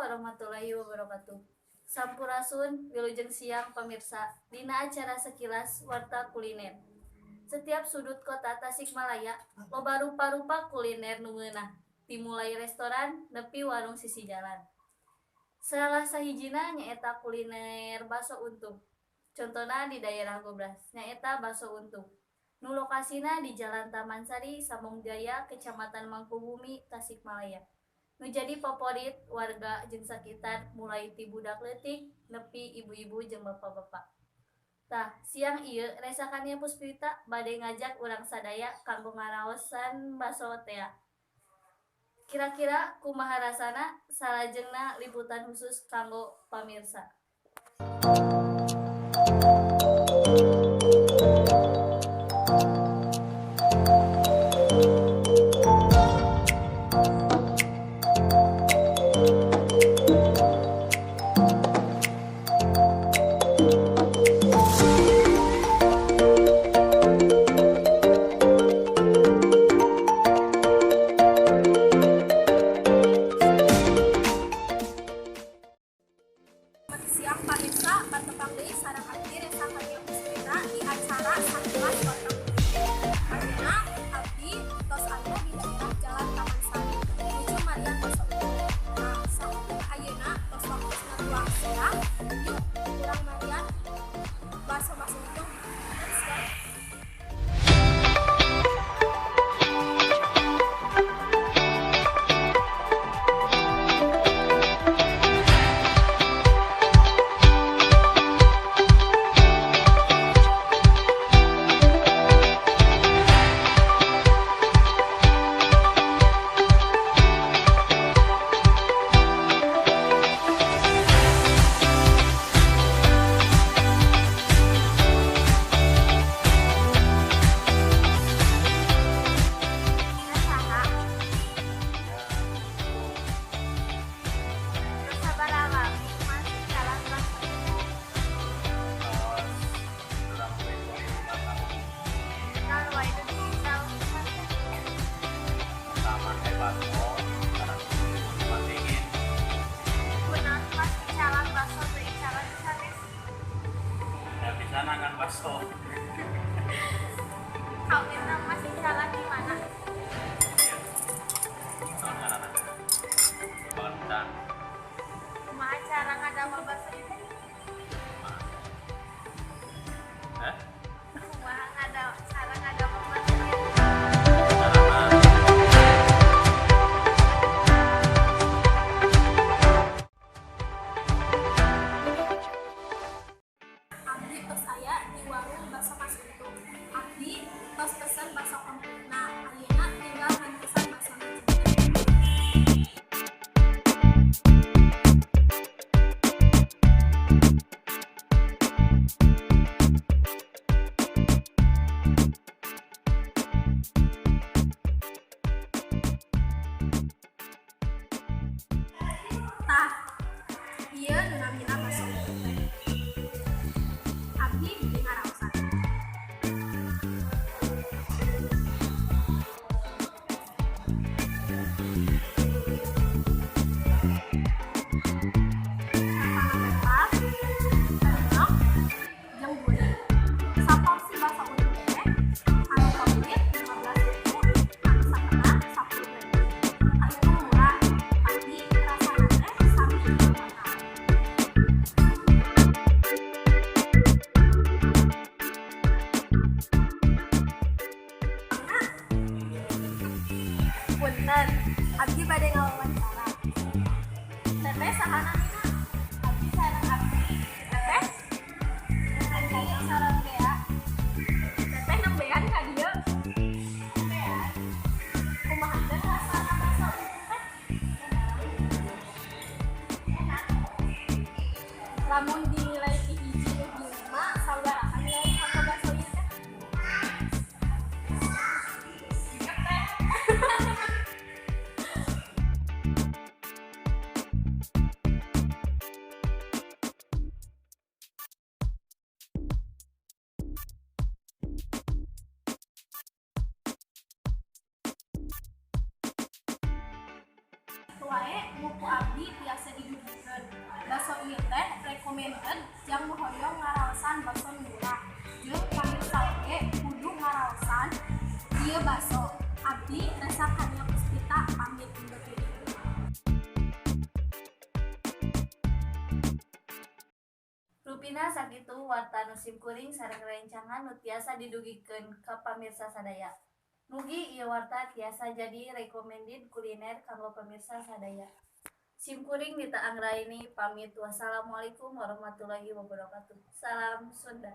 warahmatullahi wabarakatuh. Sampurasun, wilujeng siang pemirsa, dina acara sekilas warta kuliner. Setiap sudut kota Tasikmalaya, loba rupa-rupa kuliner nu meunah, dimulai restoran nepi warung sisi jalan. Salah sahijina nyaeta kuliner baso untung. Contohna di daerah Gobras, nyaeta baso untung. Nu lokasina di Jalan Taman Sari, Sambong Jaya, Kecamatan Mangkubumi, Tasikmalaya. Nu jadi favorit warga jeung sakitar mulai ti budak leutik nepi ibu-ibu jeung bapak-bapak. Tah, siang ieu resakania Puspita bade ngajak urang sadaya kanggo ngaraosan baso tea. Kira-kira kumaha rasana? Salajengna liputan khusus kanggo pamirsa. Siang pamirsa, pantepang deui sareng abdi resakania Puspita di acara Sakilas Warta Kuliner. Ayeuna abdi tos aya di daerah Jalan Taman Sari menuju Marian Baso Untung. Nah, saeutik ayeuna tos waktusna tuang siang, yuk urang Marian Baso Untung. Let's go. Nangan baso. Kawinna masih jalan di mana? Nangan Bantan. Kumaha cara ngadamel baso itu? Hah? Kumaha cara ngadamel baso itu? Abdi tos aya di warung baso Mas Untung. Abdi tos pesen baso komplit. Nah, ayeuna tinggal ngan pesan baso tah, ieu nu namina baso untung teh. Abdi beli ngaraosan. Pas, enak, jeung gurih. Saporsi baso untung teh anu komplit 15.000, anu sakena 10.000. Anu murah, tapi rasana teh sami jeung mahal. Punten, abdi bade ngawawancara. Teteh saha namina? Abdi sareng abdi. Teteh? Teteh sareng bea. Teteh nembean ka dieu? Nembean. Kumaha teh rasana baso untung teh? Enak. Lamun dinilai ti hiji nu di 5, sabaraha nilai harga baso ieu teh? Siap teh. Wae buku abdi biasa di Rupina sakitu warta nu simkuring sareng rencangan nu tiasa didugikeun ka pamirsa sadaya. Mugi ieu warta tiasa jadi recommended kuliner kanggo pamirsa sadaya. Simkuring Nita Anggraini pamit. Wassalamualaikum warahmatullahi wabarakatuh. Salam Sunda.